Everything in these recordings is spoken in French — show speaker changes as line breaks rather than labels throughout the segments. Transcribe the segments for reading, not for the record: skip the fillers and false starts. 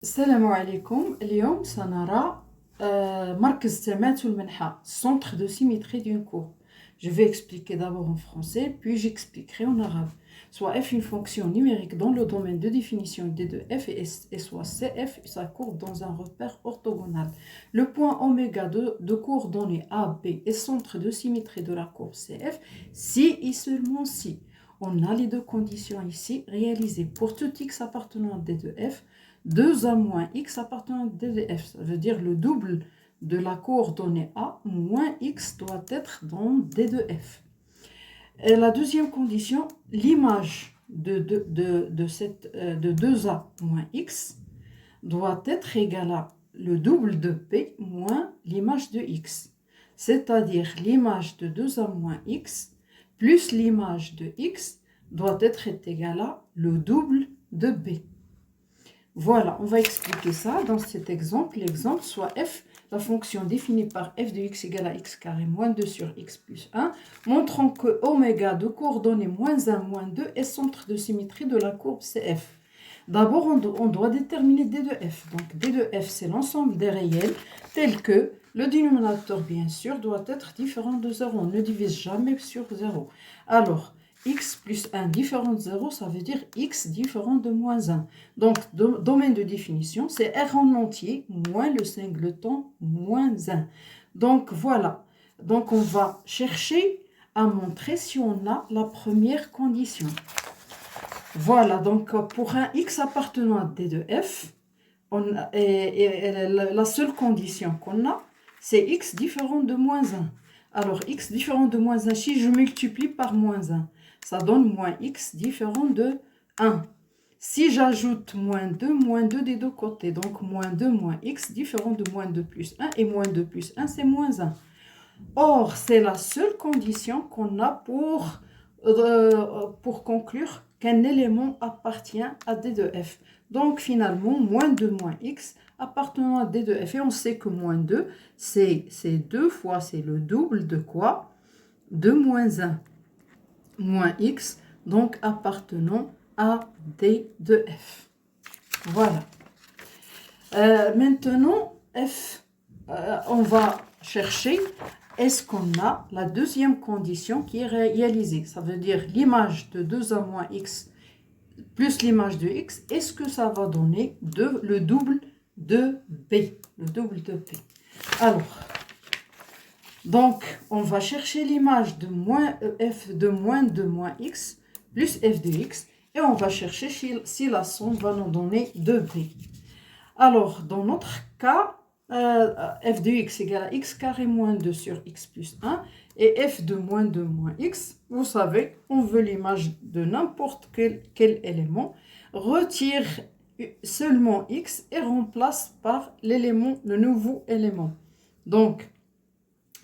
السلام عليكم. اليوم سنرى مركز تماثل المنحى, centre de symétrie d'une courbe. Je vais expliquer d'abord en français, puis j'expliquerai en arabe. Soit f une fonction numérique dans le domaine de définition d de f et soit cf sa courbe dans un repère orthogonal. Le point oméga de coordonnées a, b est centre de symétrie de la courbe cf si et seulement si on a les deux conditions ici réalisées pour tout x appartenant à d de f. 2a moins x appartenant à d de f, ça veut dire le double de la coordonnée a moins x doit être dans d de f. Et la deuxième condition, l'image de 2a moins x doit être égale à le double de p moins l'image de x, c'est-à-dire l'image de 2a moins x plus l'image de x doit être égale à le double de b. Voilà, on va expliquer ça dans cet exemple. L'exemple soit f, la fonction définie par f de x égale à x carré moins 2 sur x plus 1, montrant que oméga de coordonnées moins 1, moins 2 est centre de symétrie de la courbe CF. D'abord, on doit déterminer d de f. Donc, d de f, c'est l'ensemble des réels tels que le dénominateur, bien sûr, doit être différent de 0. On ne divise jamais sur 0. Alors, x plus 1 différent de 0, ça veut dire x différent de moins 1. Donc, domaine de définition, c'est r en entier moins le singleton moins 1. Donc, voilà. Donc, on va chercher à montrer si on a la première condition. Voilà, donc pour un x appartenant à d de f, la seule condition qu'on a, c'est x différent de moins 1. Alors, x différent de moins 1, si je multiplie par moins 1, ça donne moins x différent de 1. Si j'ajoute moins 2 des deux côtés, donc moins 2 moins x différent de moins 2 plus 1, et moins 2 plus 1, c'est moins 1. Or, c'est la seule condition qu'on a pour conclure qu'un élément appartient à d de f. Donc, finalement, moins 2 moins x appartenant à d de f. Et on sait que moins 2, c'est 2 fois, c'est le double de quoi? De moins 1 moins x, donc appartenant à d de f. Voilà. Maintenant, f, on va chercher, est-ce qu'on a la deuxième condition qui est réalisée? Ça veut dire l'image de 2a moins x plus l'image de x, est-ce que ça va donner le double de b? Le double de b. Alors, donc, on va chercher l'image de f de moins 2 moins x plus f de x et on va chercher si la somme va nous donner 2b. Alors, dans notre cas, f de x égale à x carré moins 2 sur x plus 1 et f de moins 2 moins x, vous savez, on veut l'image de n'importe quel élément, retire seulement x et remplace par le nouveau élément. Donc,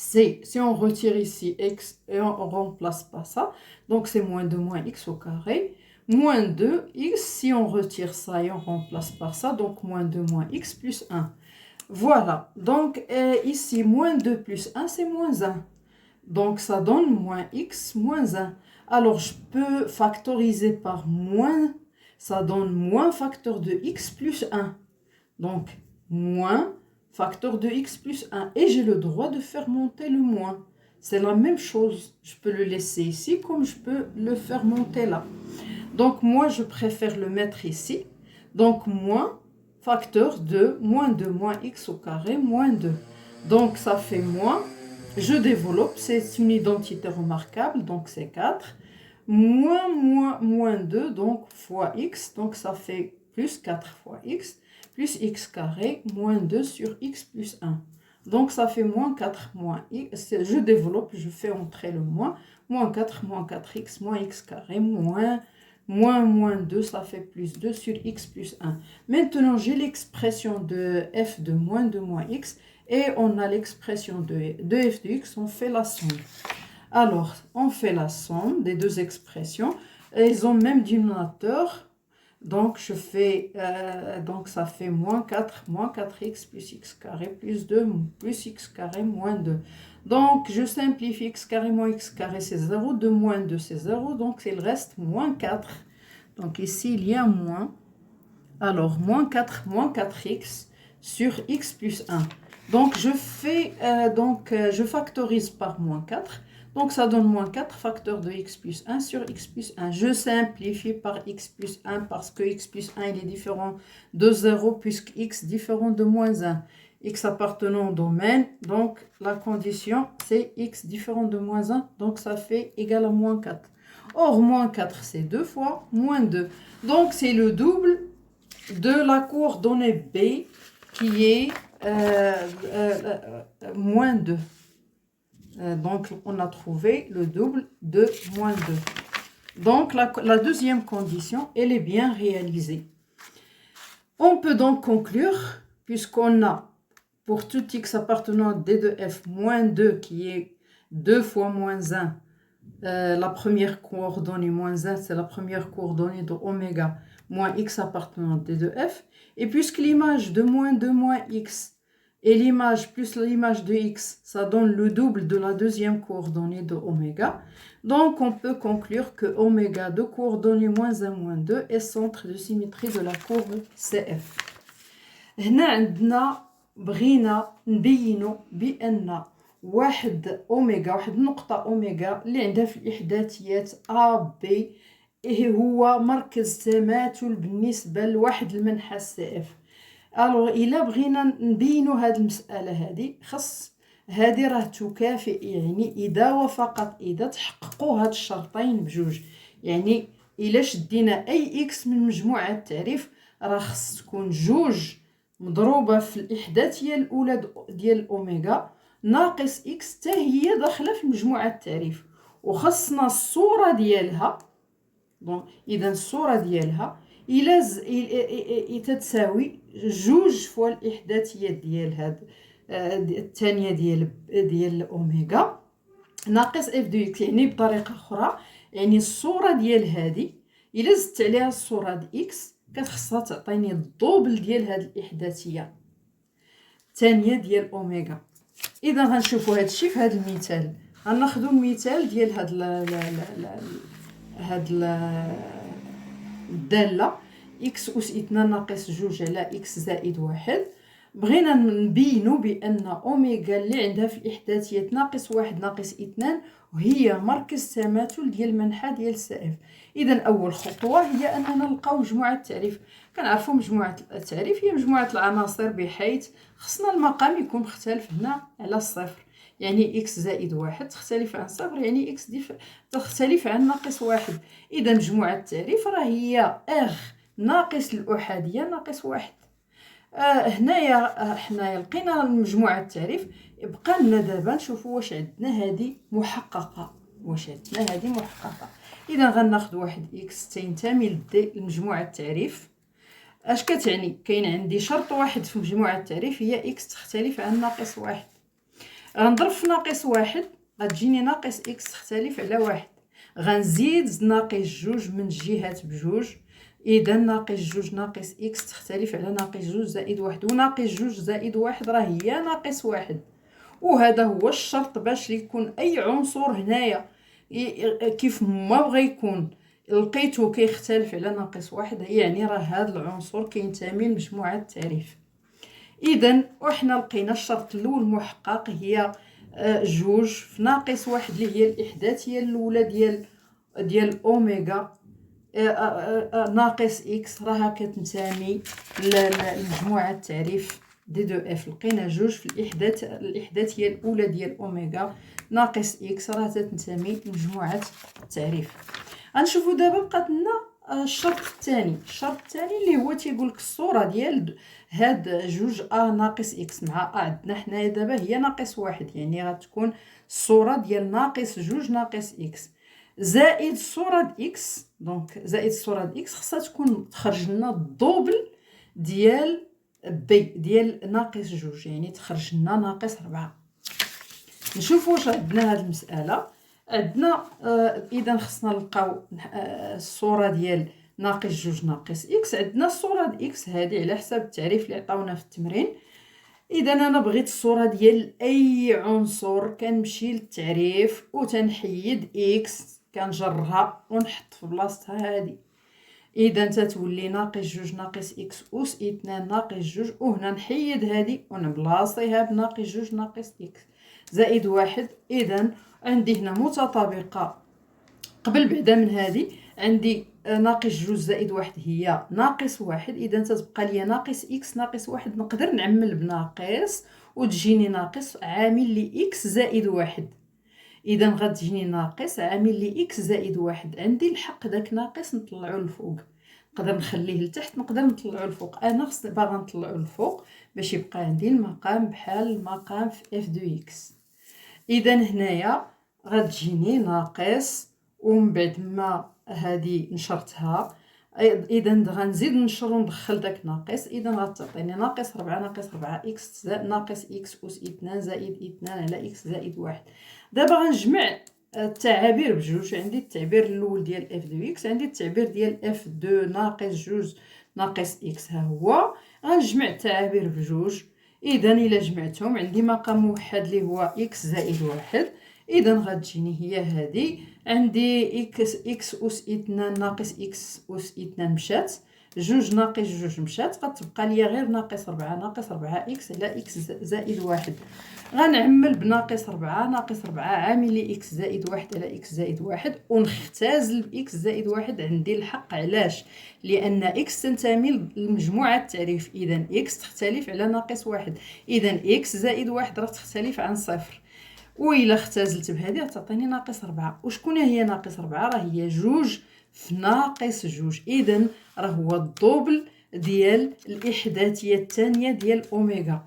si on retire ici x et on ne remplace pas ça, donc c'est moins 2 moins x au carré, moins 2x, si on retire ça et on remplace par ça, donc moins 2 moins x plus 1. Voilà, donc ici, moins 2 plus 1, c'est moins 1. Donc ça donne moins x moins 1. Alors je peux factoriser par moins, ça donne moins facteur de x plus 1. Donc moins facteur de x plus 1. Et j'ai le droit de faire monter le moins. C'est la même chose. Je peux le laisser ici comme je peux le faire monter là. Donc moi, je préfère le mettre ici. Donc moins facteur de moins 2 moins x au carré moins 2. Donc ça fait moins. Je développe. C'est une identité remarquable. Donc c'est 4. Moins 2. Donc fois x. Donc ça fait plus 4 fois x plus x carré moins 2 sur x plus 1. Donc, ça fait moins 4 moins x. Je développe, je fais entrer le moins. Moins 4x moins x carré moins 2, ça fait plus 2 sur x plus 1. Maintenant, j'ai l'expression de f de moins 2 moins x et on a l'expression de f de x. On fait la somme. Alors, on fait la somme des deux expressions. Elles ont même dénominateur. Donc, je fais, donc ça fait moins 4x plus x carré plus 2 plus x carré moins 2. Donc, je simplifie x carré moins x carré, c'est 0. 2 moins 2, c'est 0. Donc, il reste moins 4. Donc, ici, il y a moins. Alors, moins 4x sur x plus 1. Donc, je factorise par moins 4. Donc, ça donne moins 4 facteur de x plus 1 sur x plus 1. Je simplifie par x plus 1 parce que x plus 1 il est différent de 0 puisque x différent de moins 1. X appartenant au domaine, donc la condition c'est x différent de moins 1, donc ça fait égal à moins 4. Or, moins 4 c'est 2 fois moins 2. Donc, c'est le double de la coordonnée B qui est moins 2. Donc, on a trouvé le double de moins 2. Donc, la deuxième condition, elle est bien réalisée. On peut donc conclure, puisqu'on a pour tout x appartenant à D de f moins 2 qui est 2 fois moins 1, la première coordonnée moins 1, c'est la première coordonnée de oméga moins x appartenant à D de f. Et puisque l'image de moins 2 moins x et l'image plus l'image de x, ça donne le double de la deuxième coordonnée de oméga. Donc, on peut conclure que oméga de coordonnée moins 1 moins 2 est centre de symétrie de la courbe CF. هنا عندنا بغينا نبينو بأن واحد نقطة أوميغا اللي عندها في الإحداثيات A B هو مركز تماثل بالنسبة لواحد المنحى CF. الوغ إلا بغينا نبينو هاد المسألة هادي خص هادي راه تكافئ، يعني إذا وفقط إذا تحققوا هاد الشرطين بجوج، يعني إلا شدينا أي إكس من مجموعة التعريف راه خص تكون جوج مضروبة في الإحداثية الأولى ديال الأوميغا ناقص إكس تا هي داخلة في مجموعة التعريف، وخصنا الصورة ديالها. إذا الصورة ديالها إلا تتساوي جوج فوا الإحداثية ديال هاد الثانية ديال الأوميغا ناقص اف دو إكس. يعني بطريقة أخرى، يعني الصورة ديال هادي إلا زدت عليها الصورة د إكس كتخصها تعطيني الدوبل ديال هاد الإحداثية الثانية ديال أوميغا. إذا غنشوفو هادشي في هاد المثال. غناخدو المثال ديال هاد الدالة إكس أس 2 ناقص جوج على إكس زائد واحد. بغينا نبينو بأن أوميغا اللي عندها في الإحداثيات ناقص واحد ناقص 2 وهي مركز تماثل ديال المنحى ديال سائف. إذا أول خطوة هي أننا نلقاو مجموعة التعريف. كنعرفو مجموعة التعريف هي مجموعة العناصر بحيث خصنا المقام يكون مختلف هنا على الصفر، يعني إكس زائد واحد تختلف عن صفر، يعني إكس تختلف عن ناقص واحد. إذا مجموعة التعريف راه هي إغ ناقص الأحادية ناقص واحد. حنايا لقينا مجموعة التعريف، بقى لنا دابا نشوفوا واش عندنا هذه محققة. إذا غناخد واحد إكس تينتمي لمجموعة التعريف. اش كتعني؟ كاين عندي شرط واحد في مجموعة التعريف هي إكس تختلف عن ناقص واحد. غنضرب في ناقص واحد غتجيني ناقص إكس تختلف على واحد. غنزيد ناقص جوج من الجهات بجوج، إذا ناقص جوج ناقص إكس تختلف على ناقص جوج زائد واحد، وناقص جوج زائد واحد راه هي ناقص واحد. وهذا هو الشرط باش يكون أي عنصر هنايا كيف ما بغى يكون لقيتو كيختلف على ناقص واحد، يعني راه هذا العنصر كينتمي لمجموعة التعريف. إذا وحنا لقينا الشرط الأول محقق هي جوج في ناقص واحد اللي هي الإحداثية الأولى ديال أوميغا ناقص إكس راها كتنتمي لمجموعة التعريف دي دو اف. لقينا جوج في الإحداثية الأولى ديال أوميغا ناقص إكس راها تنتمي لمجموعة التعريف. غنشوفو دابا بقات لنا الشرط الثاني. اللي هو تيقولك الصورة ديال هاد جوج ناقص إكس مع عندنا حنايا دابا هي ناقص واحد، يعني غتكون الصورة ديال ناقص جوج ناقص إكس زائد الصورة د إكس. دونك زائد الصورة د إكس خصها تكون تخرج لنا الدوبل ديال بي ديال ناقص جوج، يعني تخرج لنا ناقص 4. نشوفوا واش عندنا هاد المسألة. عندنا إذا خصنا نلقاو الصورة ديال ناقص جوج ناقص إكس. عندنا الصورة د إكس هادي على حساب التعريف اللي عطاونا في التمرين. إذا أنا بغيت الصورة ديال أي عنصر كنمشي للتعريف وتنحيد إكس كنجرها ونحط في بلاصتها هادي. اذا تتولي ناقص جوج ناقص اكس اس 2 ناقص جوج، وهنا نحيد هذه ونبلاصيها بناقص جوج ناقص اكس زائد واحد. اذا عندي هنا متطابقه. قبل بعدا من هذه عندي ناقص جوج زائد واحد هي ناقص واحد، اذا تتبقى لي ناقص اكس ناقص واحد. نقدر نعمل بناقص وتجيني ناقص عامل لي اكس زائد واحد. اذا غتجيني ناقص عامل لي اكس زائد واحد. عندي الحق داك ناقص نطلعو لفوق، نقدر نخليه لتحت، نقدر نطلعو لفوق. انا خصني باغا نطلعو لفوق باش يبقى عندي المقام بحال المقام في اف دو اكس. اذا هنايا غتجيني ناقص، ومن بعد ما هذه نشرتها اذا غنزيد نشر وندخل داك ناقص. اذا غتعطيني ناقص 4 ناقص 4 اكس ناقص اكس اس 2 زائد 2 على اكس زائد واحد. دابا غنجمع التعابير بجوج. عندي التعبير الاول ديال اف دو اكس، عندي التعبير ديال اف دو ناقص جوج ناقص اكس، ها هو. غنجمع التعابير بجوج. اذا الا جمعتهم عندي مقام موحد اللي هو اكس زائد واحد. اذا غتجيني هي هذه. عندي اكس اس 2 ناقص اكس اس 2 مشات، جوج ناقص جوج مشات، غتبقى ليا غير ناقص 4 ناقص 4 اكس على اكس زائد واحد. غنعمل بناقص 4 ناقص 4 عامل لي اكس زائد واحد على اكس زائد واحد، ونختزل باكس زائد واحد. عندي الحق علاش؟ لان اكس تنتمي لمجموعه التعريف، اذا اكس تختلف على ناقص واحد، اذا اكس زائد واحد راه تختلف عن صفر. وإلا اختزلت بهذه تعطيني ناقص 4. وشكون هي ناقص 4؟ راه هي جوج في ناقص جوج. إذا راه هو الدوبل ديال الإحداثية الثانية ديال أوميغا.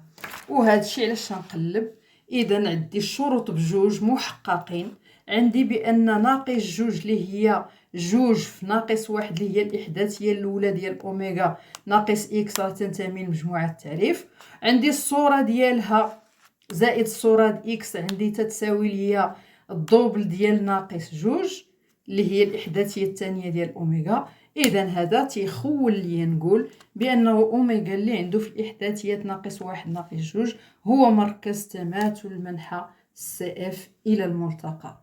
وهذا الشيء علاش نقلب. إذا عندي الشروط بجوج محققين. عندي بأن ناقص جوج اللي هي جوج في ناقص واحد اللي هي الإحداثية الأولى ديال أوميغا ناقص إكس راه تنتمي لمجموعة التعريف. عندي الصورة ديالها زائد الصورة إكس عندي تتساوي ليا الدوبل ديال ناقص جوج اللي هي الإحداثية الثانية ديال أوميغا. إذا هذا تيخول ليا نقول بأنه أوميغا اللي عنده في الإحداثيات ناقص واحد ناقص جوج هو مركز تماثل المنحى سي اف. إلى الملتقى.